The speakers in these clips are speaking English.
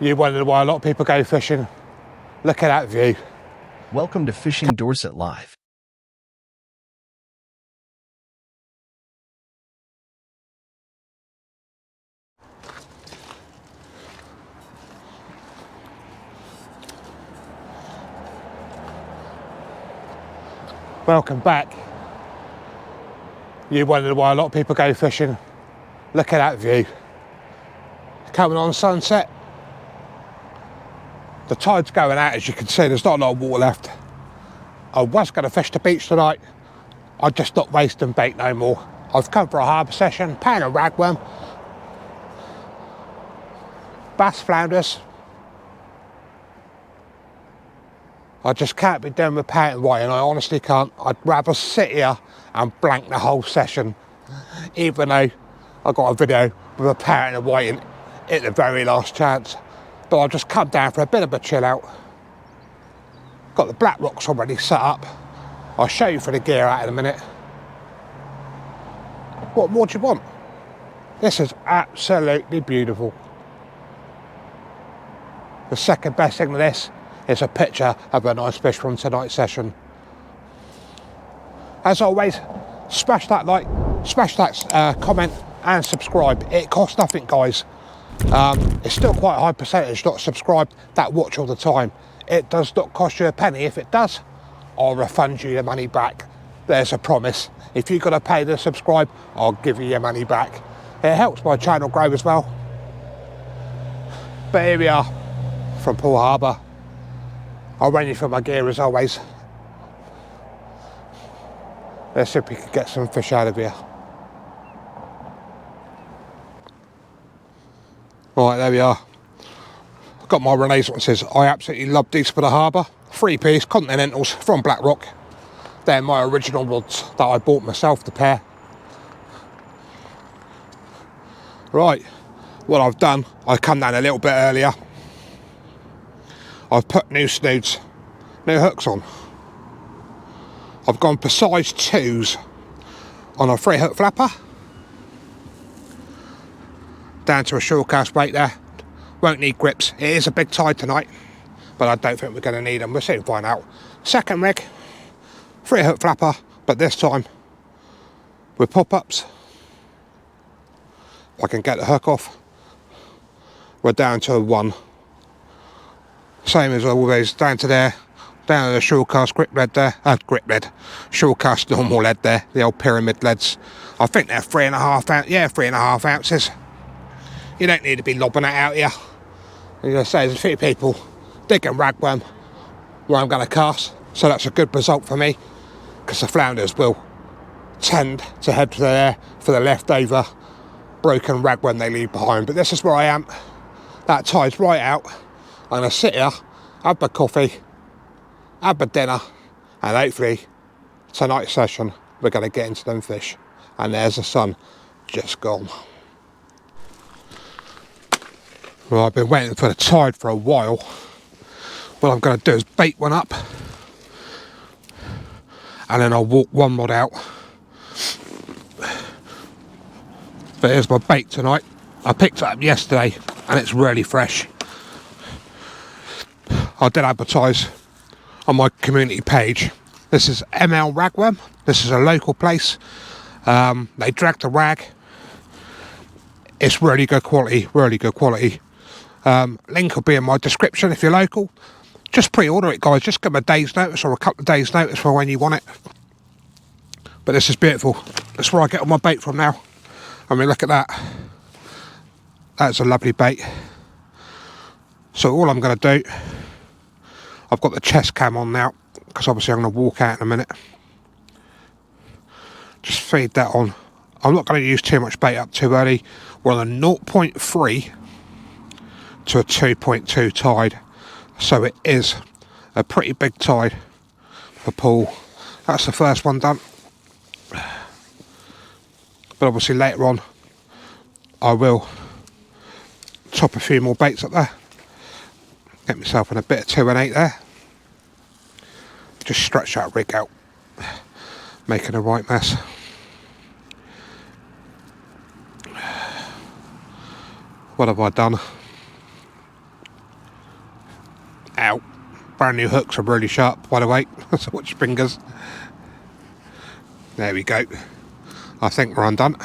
You wondered why a lot of people go fishing. Look at that view. Welcome to Fishing Dorset Live. Welcome back. You wondered why a lot of people go fishing. Look at that view. Coming on sunset. The tide's going out, as you can see. There's not a lot of water left. I was going to fish the beach tonight. I'm just not wasting bait no more. I've come for a harbour session, pound of ragworm, bass, flounders. I just can't be doing with parrot and whiting. I honestly can't. I'd rather sit here and blank the whole session, even though I got a video with a parrot and whiting at the very last chance. But I'll just come down for a bit of a chill out. Got the black rocks already set up. I'll show you for the gear out in a minute. What more do you want? This is absolutely beautiful. The second best thing to this is a picture of a nice fish from tonight's session. As always, smash that like, smash that comment and subscribe. It costs nothing, guys. It's still quite a high percentage not subscribed that watch all the time. It does not cost you a penny. If it does, I'll refund you your money back. There's a promise. If you've got to pay to subscribe, I'll give you your money back. It helps my channel grow as well. But here we are from Poole Harbour. I'll run you through my gear as always. Let's see if we can get some fish out of here. Right, there we are. I've got my Renaissances. I absolutely love these for the harbour. 3-piece Continentals from Blackrock. They're my original rods that I bought myself, the pair. Right, what I've done, I come down a little bit earlier. I've put new snoods, new hooks on. I've gone for size 2s on a 3-hook flapper. Down to a shore cast weight there. Won't need grips. It is a big tide tonight, but I don't think we're going to need them. We'll soon find out. Second rig, 3-hook flapper, but this time with pop-ups. I can get the hook off. We're down to a 1. Same as always, down to there. Down to the shore cast grip lead there. Grip lead. Shore cast normal lead there. The old pyramid leads. I think they're 3.5 ounces. Yeah, 3.5 ounces. You don't need to be lobbing it out here. As I say, there's a few people digging ragworm where I'm going to cast, so that's a good result for me, because the flounders will tend to head to there for the leftover broken ragworm they leave behind. But this is where I am. That tide's right out. I'm going to sit here, have my coffee, have my dinner, and hopefully tonight's session we're going to get into them fish. And there's the sun just gone. Well, I've been waiting for the tide for a while. What I'm going to do is bait one up, and then I'll walk one rod out. But here's my bait tonight. I picked it up yesterday, and it's really fresh. I did advertise on my community page. This is ML Ragworm. This is a local place. They drag the rag. It's really good quality, really good quality. Link will be in my description if you're local. Just pre-order it, guys. Just give them a day's notice or a couple of days notice for when you want it. But this is beautiful. That's where I get all my bait from now. I mean, look at that. That's a lovely bait. So all I'm going to do, I've got the chest cam on now, because obviously I'm going to walk out in a minute. Just feed that on. I'm not going to use too much bait up too early. We're on a 0.3 to a 2.2 tide, so it is a pretty big tide for Poole. That's the first one done, but obviously later on I will top a few more baits up there. Get myself in a bit of 2 and 8 there. Just stretch that rig out, making a right mess. What have I done? out. Brand new hooks are really sharp, by the way. So watch your fingers. There we go. I think we're undone.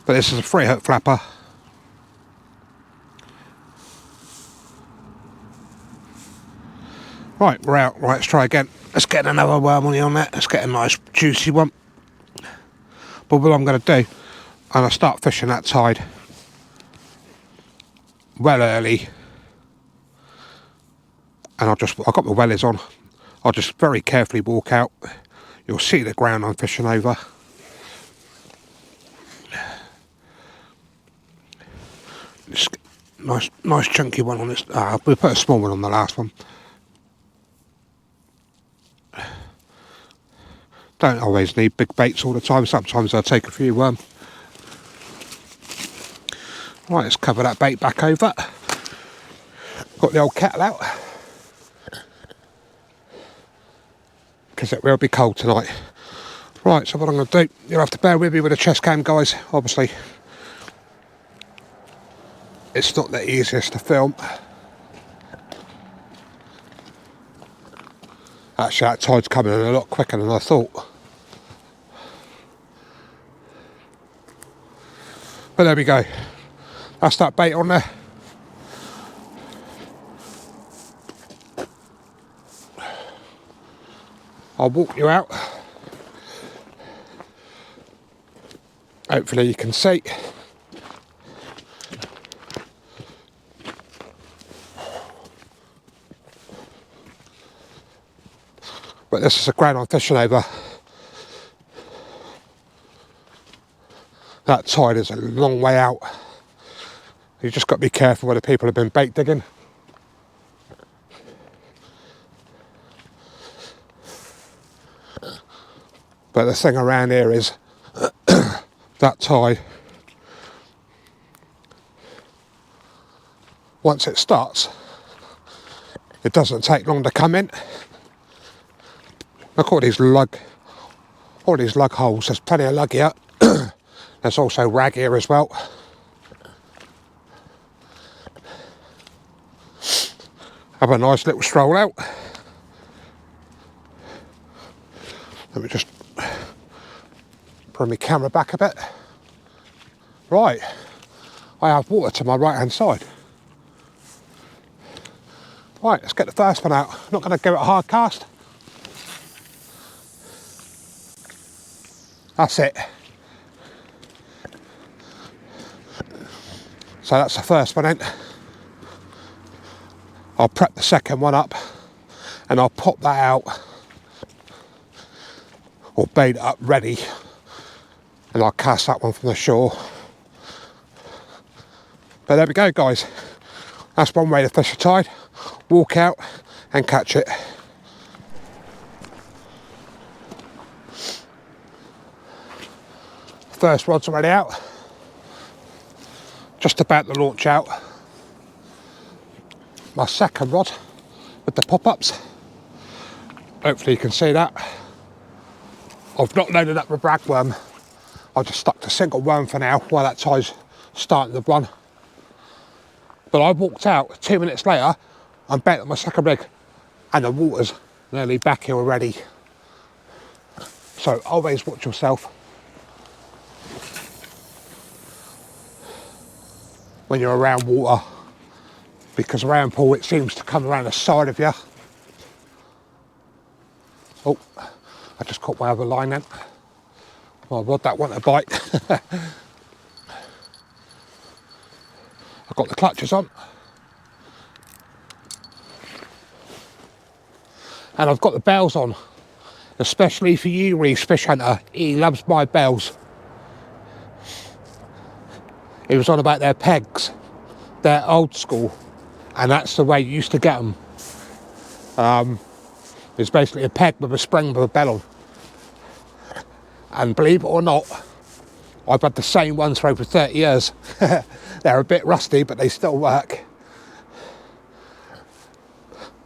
But this is a 3-hook flapper. Right, we're out. Right, let's try again. Let's get another worm on there. Let's get a nice juicy one. But what I'm going to do, I'm going to start fishing that tide well early. And I've got my wellies on. I'll just very carefully walk out. You'll see the ground I'm fishing over. Just nice chunky one on this. We put a small one on the last one. Don't always need big baits all the time. Sometimes I'll take a few worm. Right, let's cover that bait back over. Got the old kettle out. Because it will be cold tonight. Right, so what I'm going to do, you'll have to bear with me with the chest cam, guys. Obviously, it's not the easiest to film. Actually, that tide's coming in a lot quicker than I thought. But there we go. That's that bait on there. I'll walk you out. Hopefully you can see. But this is the ground I'm fishing over. That tide is a long way out. You've just got to be careful where the people have been bait digging. But the thing around here is that tide, once it starts, it doesn't take long to come in. Look at all these lug holes. There's plenty of lug here. There's also rag here as well. Have a nice little stroll out. Let me just bring my camera back a bit. Right, I have water to my right hand side. Right, let's get the first one out. I'm not going to give it a hard cast. That's it. So that's the first one in. I'll prep the second one up and I'll pop that out or bait it up ready, and I'll cast that one from the shore. But there we go, guys. That's one way to fish a tide. Walk out and catch it. First rod's already out. Just about to launch out. My second rod with the pop-ups. Hopefully you can see that. I've not loaded up with ragworm. I've just stuck to single worm for now while that tide's starting to run. But I walked out 2 minutes later, I'm back on my second rig and the water's nearly back here already. So always watch yourself when you're around water, because around Poole it seems to come around the side of you. Oh, I just caught my other line then. My rod that wanted a bite. I've got the clutches on. And I've got the bells on. Especially for you, Reese Fish Hunter. He loves my bells. He was on about their pegs. They're old school. And that's the way you used to get them. It's basically a peg with a spring with a bell on. And believe it or not, I've had the same ones for over 30 years. They're a bit rusty, but they still work.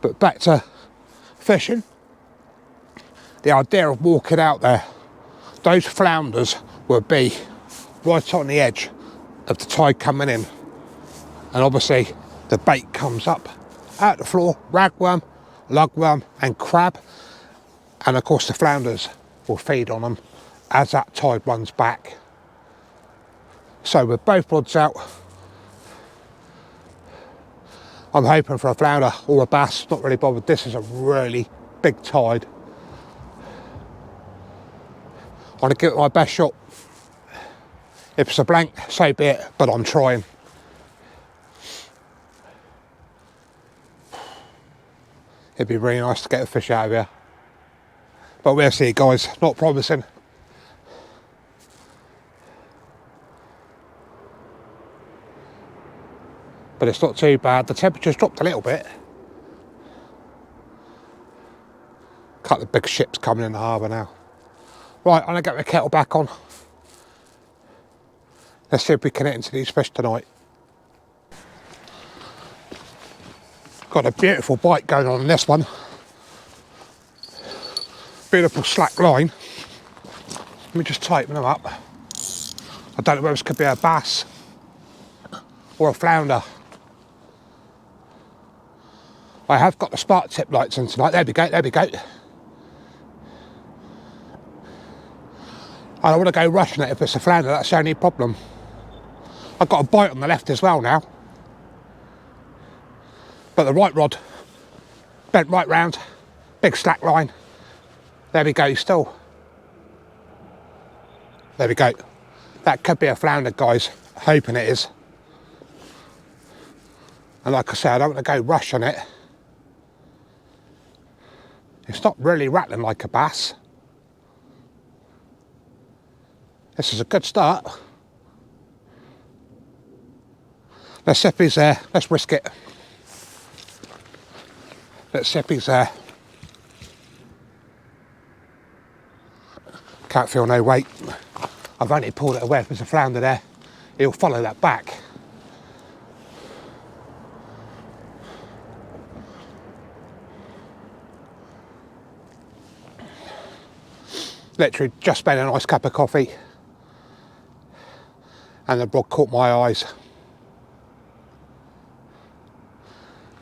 But back to fishing. The idea of walking out there, those flounders would be right on the edge of the tide coming in. And obviously, the bait comes up out the floor, ragworm, lugworm and crab, and of course the flounders will feed on them as that tide runs back. So with both rods out, I'm hoping for a flounder or a bass, not really bothered. This is a really big tide. I want to give it my best shot. If it's a blank, so be it, but I'm trying. It'd be really nice to get a fish out of here. But we'll see, guys, not promising. But it's not too bad. The temperature's dropped a little bit. A couple of big ships coming in the harbour now. Right, I'm going to get my kettle back on. Let's see if we can hit into these fish tonight. Got a beautiful bite going on in this one. Beautiful slack line. Let me just tighten them up. I don't know whether this could be a bass or a flounder. I have got the spark tip lights in tonight. There we go, there we go. I don't want to go rushing it if it's a flounder, that's the only problem. I've got a bite on the left as well now. But the right rod bent right round, big slack line. There we go, still. There we go. That could be a flounder, guys. Hoping it is. And like I said, I don't want to go rushing it. It's not really rattling like a bass. This is a good start. Let's see if he's there. Let's risk it. Let's see if he's there. Can't feel no weight. I've only pulled it away. If there's a flounder there, he'll follow that back. Literally just made a nice cup of coffee and the rod caught my eyes.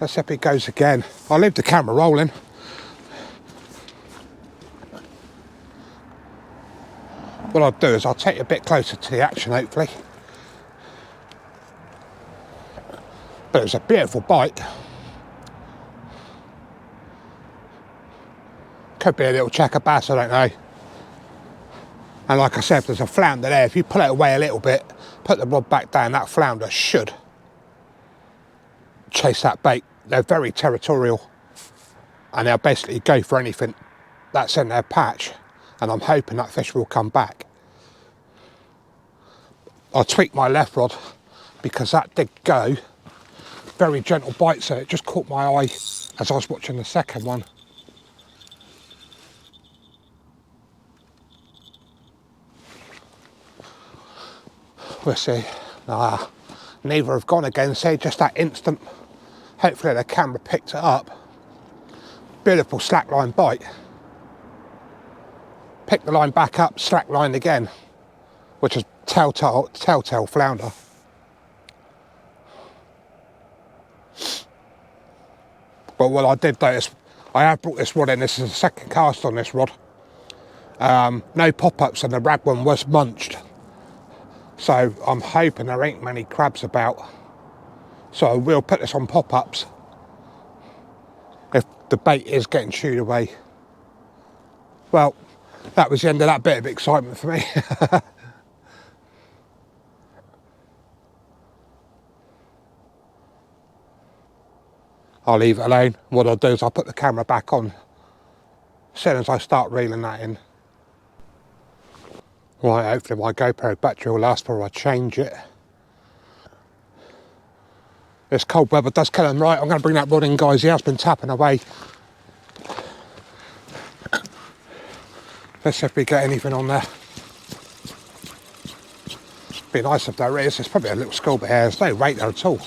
Let's see if it goes again. I'll leave the camera rolling. What I'll do is I'll take you a bit closer to the action, hopefully. But it was a beautiful bite. Could be a little checker bass, I don't know. And like I said, if there's a flounder there, if you pull it away a little bit, put the rod back down, that flounder should chase that bait. They're very territorial and they'll basically go for anything that's in their patch, and I'm hoping that fish will come back. I'll tweak my left rod because that did go. Very gentle bite, so it just caught my eye as I was watching the second one. We'll see. Neither have gone again, so just that instant. Hopefully the camera picked it up. Beautiful slackline bite. Pick the line back up, slackline again, which is telltale flounder. But what I did notice, I have brought this rod in. This is the second cast on this rod. No pop-ups and the ragworm was munched. So I'm hoping there ain't many crabs about. So I will put this on pop-ups if the bait is getting chewed away. Well, that was the end of that bit of excitement for me. I'll leave it alone. What I'll do is I'll put the camera back on as soon as I start reeling that in. Right, hopefully my GoPro battery will last before I change it. This cold weather does kill him. Right, I'm going to bring that rod in, guys. He has been tapping away. Let's see if we get anything on there. Be nice if there is. There's probably a little scallop here. There's no weight there at all.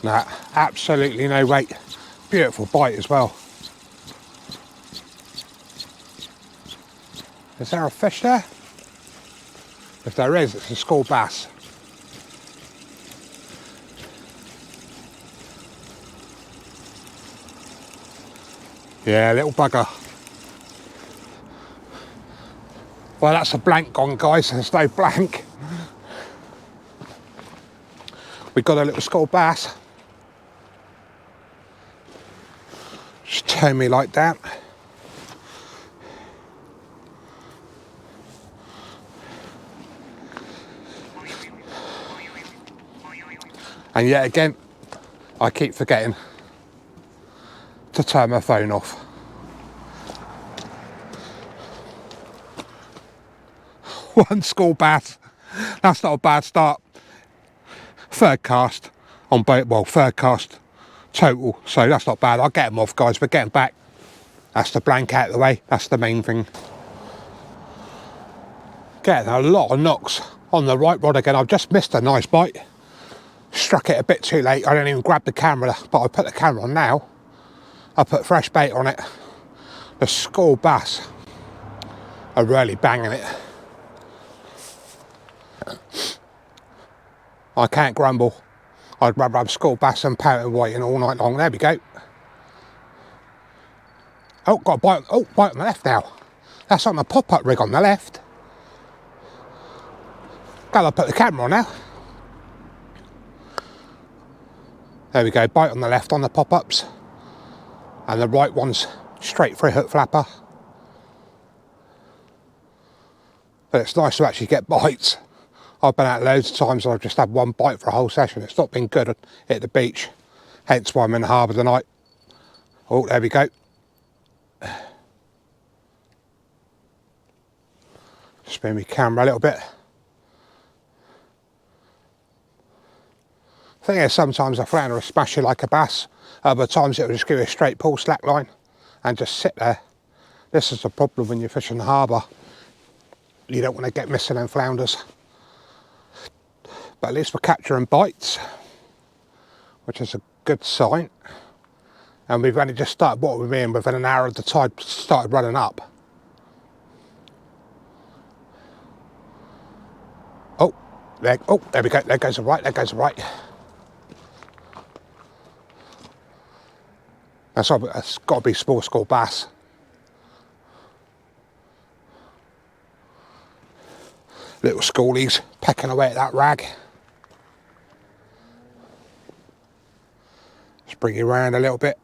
Nah, absolutely no weight. Beautiful bite as well. Is there a fish there? If there is, it's a school bass. Yeah, little bugger. Well, that's a blank gone, guys. There's no blank. We got a little school bass. Just turn me light down. And yet again, I keep forgetting to turn my phone off. One school bass. That's not a bad start. Third cast on boat. Well, third cast total. So that's not bad. I'll get them off, guys. We're getting back. That's the blank out of the way. That's the main thing. Getting a lot of knocks on the right rod again. I've just missed a nice bite. Struck it a bit too late. I didn't even grab the camera, but I put the camera on now. I put fresh bait on it. The school bass are really banging it. I can't grumble. I'd rather have school bass and powder whiting all night long. There we go. Oh, got a bite. Oh, bite on the left now. That's on the pop-up rig on the left. Gotta put the camera on now. There we go, bite on the left on the pop-ups. And the right one's straight for a hook flapper. But it's nice to actually get bites. I've been out loads of times and I've just had one bite for a whole session. It's not been good at the beach. Hence why I'm in the harbour tonight. Oh, there we go. Spin my camera a little bit. Thing is, sometimes a flounder will smash you like a bass. Other times it will just give you a straight pull slack line and just sit there. This is the problem when you're fishing the harbour. You don't want to get missing them flounders. But at least we're capturing bites, which is a good sign. And we've only just started, what we mean, within an hour of the tide started running up. Oh, there we go, there goes the right, there goes the right. That's got to be small school bass. Little schoolies pecking away at that rag. Just bring you around a little bit.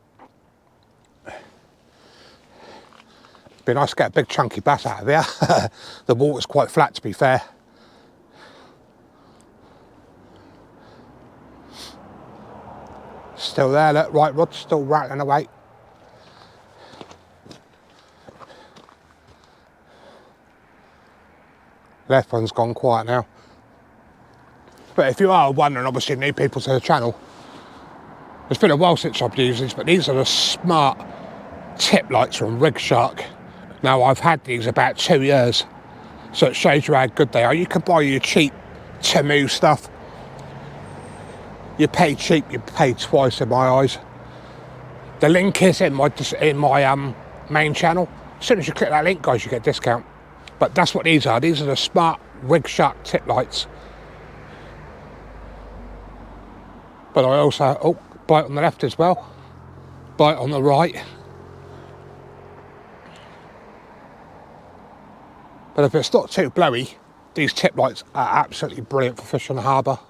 Be nice to get a big chunky bass out of here. The water's quite flat, to be fair. Still there, look, right rod still rattling away. Left one's gone quiet now. But if you are wondering, obviously new people to the channel, it's been a while since I've used these, but these are the smart tip lights from Rig Shark. Now I've had these about 2 years, so it shows you how good they are. You can buy your cheap Temu stuff. You pay cheap, you pay twice in my eyes. The link is in my main channel. As soon as you click that link, guys, you get a discount. But that's what these are. These are the smart Rig Shark tip lights. But I also, oh, bite on the left as well. Bite on the right. But if it's not too blowy, these tip lights are absolutely brilliant for fishing the harbour.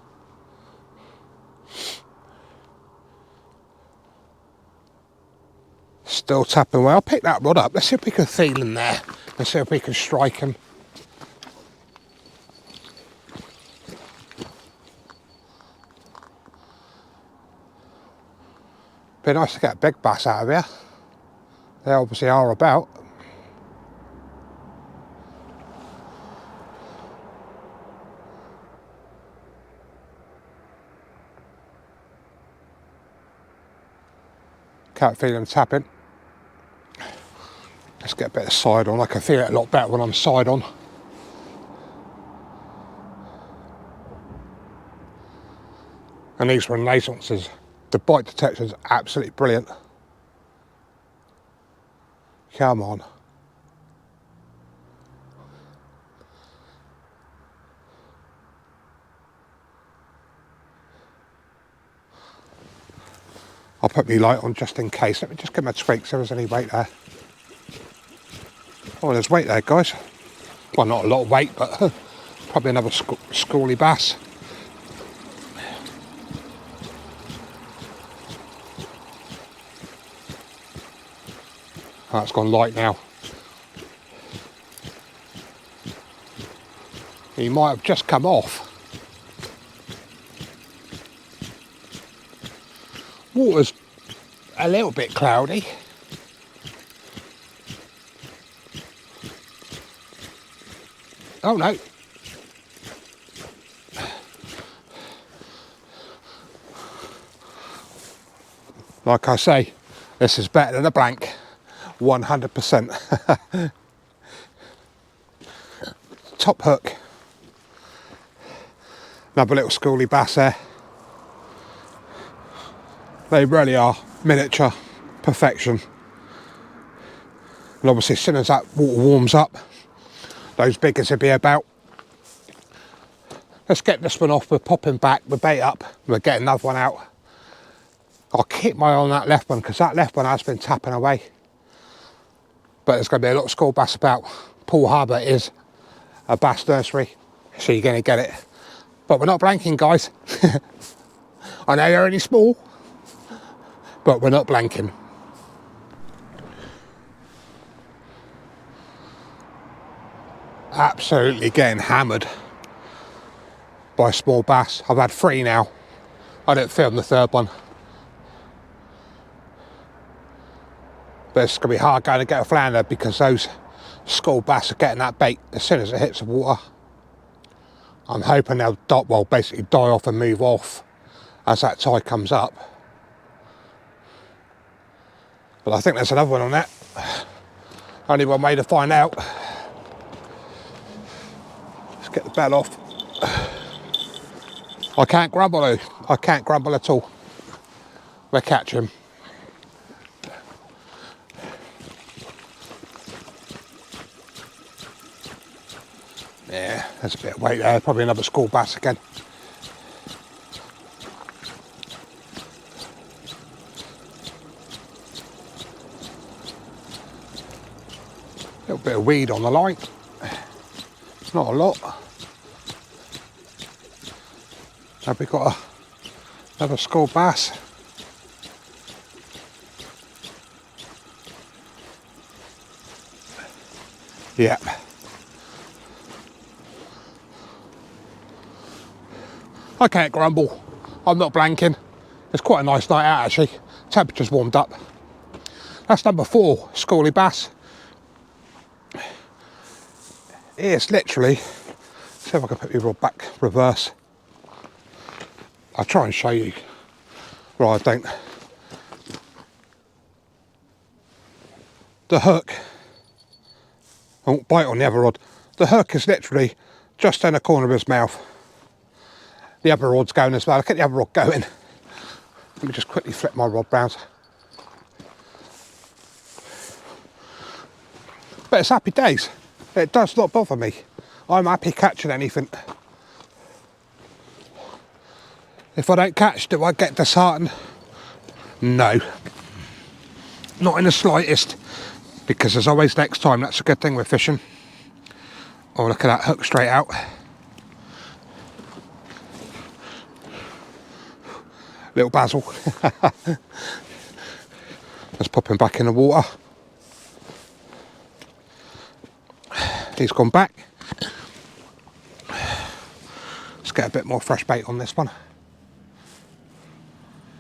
Still tapping away. I'll pick that rod up. Let's see if we can feel him there. Let's see if we can strike him. Be nice to get a big bass out of here. They obviously are about. Can't feel him tapping. Let's get a bit of side on. I can feel it a lot better when I'm side on. And these Renaissances. The bite detection is absolutely brilliant. Come on. I'll put my light on just in case. Let me just get my tweak so there's any weight there. Oh, there's weight there, guys. Well, not a lot of weight, but probably another schooly bass. Oh, it's gone light now. He might have just come off. Water's a little bit cloudy. Oh no. Like I say, this is better than a blank. 100%. Top hook. Another little schooly bass there. They really are miniature perfection. And obviously as soon as that water warms up, those biggers will be about. Let's get this one off. We're popping back, we're bait up, we'll get another one out. I'll keep my eye on that left one because that left one has been tapping away. But there's going to be a lot of school bass about. Poole Harbour is a bass nursery, so you're going to get it. But we're not blanking, guys. I know they're only small, but we're not blanking. Absolutely getting hammered by small bass. I've had 3 now. I didn't film the 3rd one. But it's going to be hard going to get a flounder because those school bass are getting that bait as soon as it hits the water. I'm hoping they'll basically die off and move off as that tide comes up. But I think there's another one on that. Only one way to find out. Let's get the bell off. I can't grumble though. I can't grumble at all. We'll catch him. Yeah, there's a bit of weight there. Probably another school bass again. A little bit of weed on the line. Not a lot. Have we got another school bass? Yeah. I can't grumble. I'm not blanking. It's quite a nice night out actually. Temperature's warmed up. That's number 4, schooly bass. It's literally, see if I can put my rod back reverse. I'll try and show you. Right, I don't. The hook, I won't bite on the other rod. The hook is literally just in the corner of his mouth. The other rod's going as well. Look at the other rod going. Let me just quickly flip my rod round. But it's happy days. It does not bother me. I'm happy catching anything. If I don't catch, do I get disheartened? No. Not in the slightest. Because there's always next time. That's a good thing with fishing. Oh, look at that hook straight out. Little basil. Let's pop him back in the water. He's gone back. Let's get a bit more fresh bait on this one.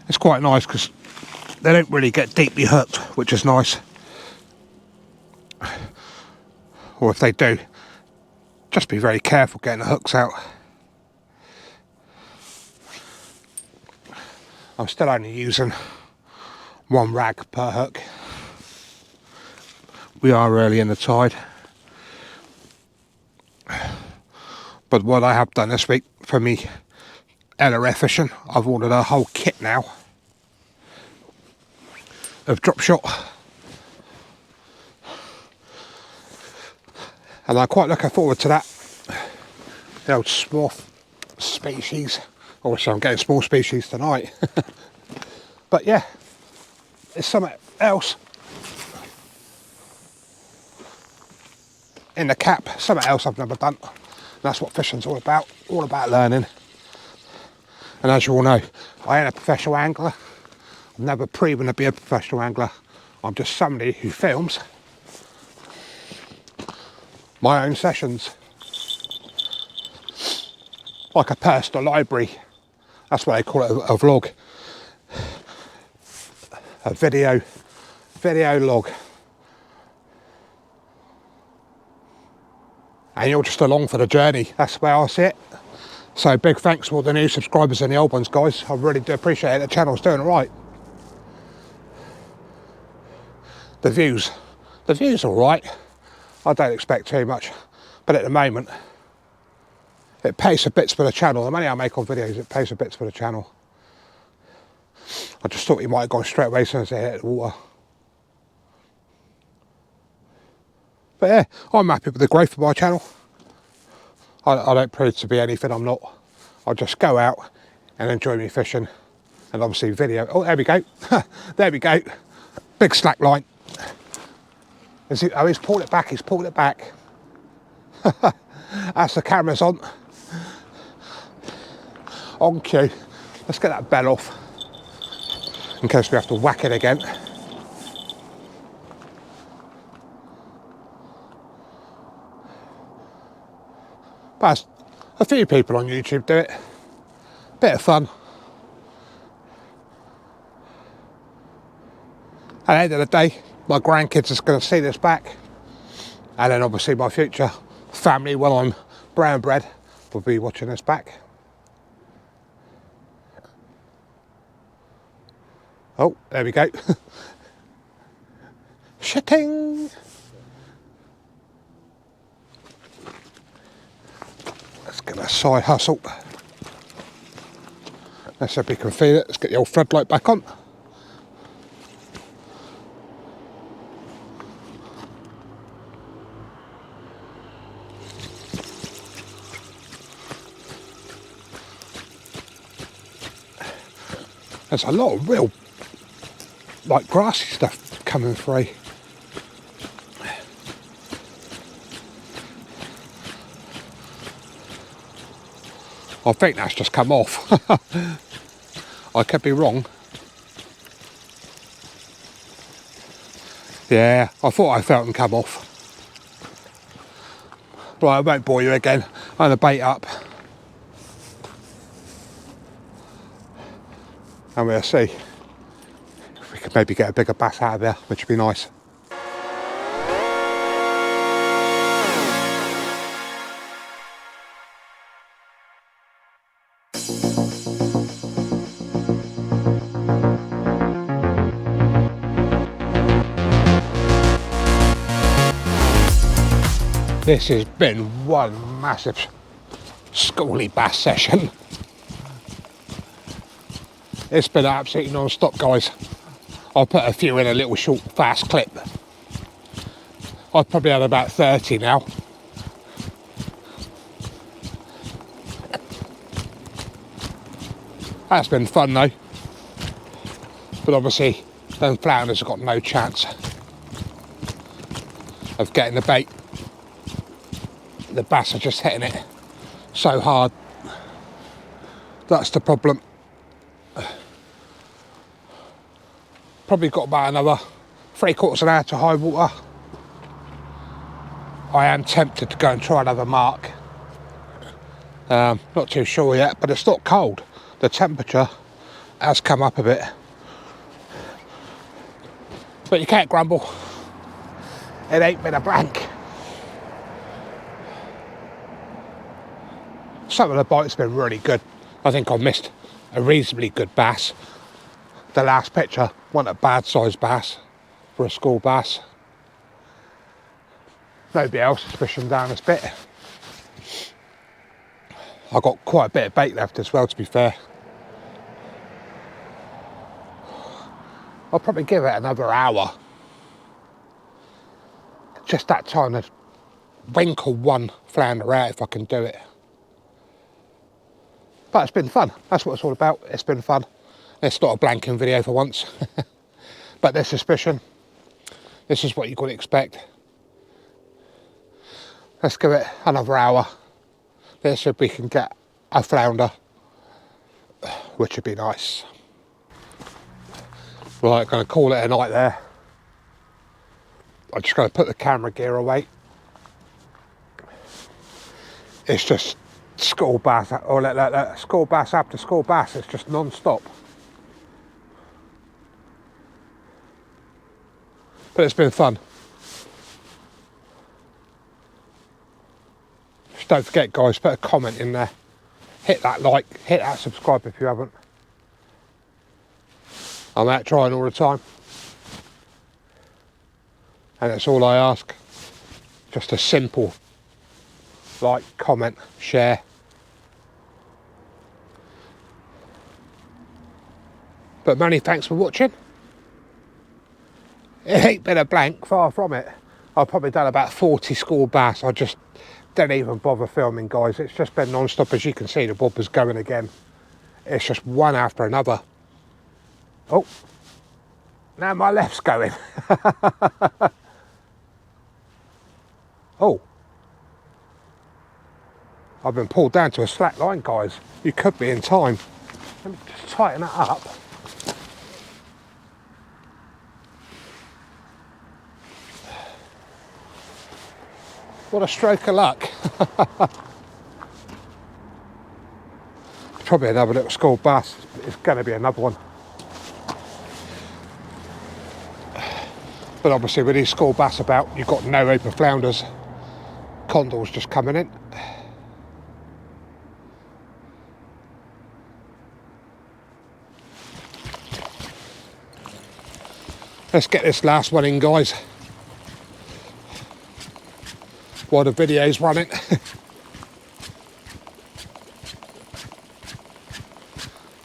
It's quite nice because they don't really get deeply hooked, which is nice. Or if they do, just be very careful getting the hooks out. I'm still only using 1 rag per hook. We are early in the tide. But what I have done this week for me LRF fishing, I've ordered a whole kit now of drop shot. And I'm quite looking forward to that. The old small species. Obviously I'm getting small species tonight. But yeah, is something else in the cap, something else I've never done. That's what fishing's all about learning. And as you all know, I ain't a professional angler. I've never proven to be a professional angler. I'm just somebody who films my own sessions. Like a personal library. That's what they call it, a vlog. A video log. And you're just along for the journey. That's the way I see it. So big thanks to all the new subscribers and the old ones, guys. I really do appreciate it. The channel's doing all right. The views are all right. I don't expect too much, but at the moment, it pays for bits for the channel. The money I make on videos, it pays for bits for the channel. I just thought you might have gone straight away as soon as they hit the water. But yeah, I'm happy with the growth of my channel. I don't prove to be anything I'm not. I just go out and enjoy me fishing. And obviously video. Oh, there we go. There we go. Big slack line. Oh, he's pulled it back. He's pulled it back. That's the camera's on. On cue. Let's get that bell off in case we have to whack it again. But a few people on YouTube do it. Bit of fun. At the end of the day, my grandkids are going to see this back. And then obviously my future family, when I'm brown bread, will be watching this back. Oh, there we go. Shitting. Let's get a side hustle. Let's see if we can feed it. Let's get the old floodlight back on. There's a lot of real, like, grassy stuff coming through. I think that's just come off. I could be wrong. Yeah, I thought I felt them come off. Right, I won't bore you again. I'm going to bait up. And we'll see if we can maybe get a bigger bass out of there, which would be nice. This has been one massive schooly bass session. It's been absolutely non-stop, guys. I'll put a few in a little short, fast clip. I've probably had about 30 now. That's been fun though. But obviously, them flounders have got no chance of getting the bait. The bass are just hitting it so hard. That's the problem. Probably got about another 3/4 of an hour to high water. I am tempted to go and try another mark. Not too sure yet, but it's not cold. The temperature has come up a bit. But you can't grumble. It ain't been a blank. Some of the bites have been really good. I think I've missed a reasonably good bass. The last picture wasn't a bad sized bass for a school bass. Nobody else is fishing down this bit. I've got quite a bit of bait left as well, to be fair. I'll probably give it another hour. Just that time to winkle one flounder out if I can do it. But it's been fun. That's what it's all about. It's been fun. It's not a blanking video for once. But this is fishing. This is what you could expect. Let's give it another hour. Let's see if we can get a flounder, which would be nice. Right, going to call it a night there. I'm just going to put the camera gear away. It's just school bass, or school bass after school bass. It's just non-stop. But it's been fun. Just don't forget, guys, put a comment in there. Hit that like, hit that subscribe if you haven't. I'm out trying all the time. And that's all I ask. Just a simple like, comment, share. But many thanks for watching. It ain't been a blank, far from it. I've probably done about 40 school bass. I just don't even bother filming, guys. It's just been non-stop. As you can see, the bobber's going again. It's just one after another. Oh, now my left's going. Oh, I've been pulled down to a slack line, guys. You could be in time. Let me just tighten that up. What a stroke of luck. Probably another little school bass. It's going to be another one. But obviously with these school bass about, you've got no open flounders. Condors just coming in. Let's get this last one in, guys, while the video's running.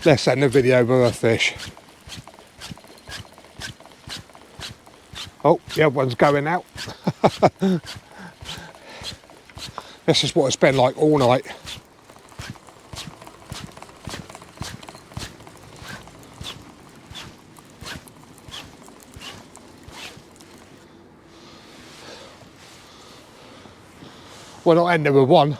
Let's end the video with a fish. Oh, the other one's going out. This is what it's been like all night. We're not ending with one.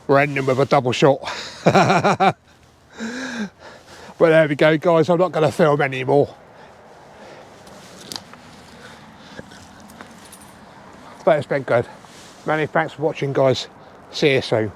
We're ending with a double shot. But there we go, guys. I'm not going to film anymore. But it's been good. Many thanks for watching, guys. See you soon.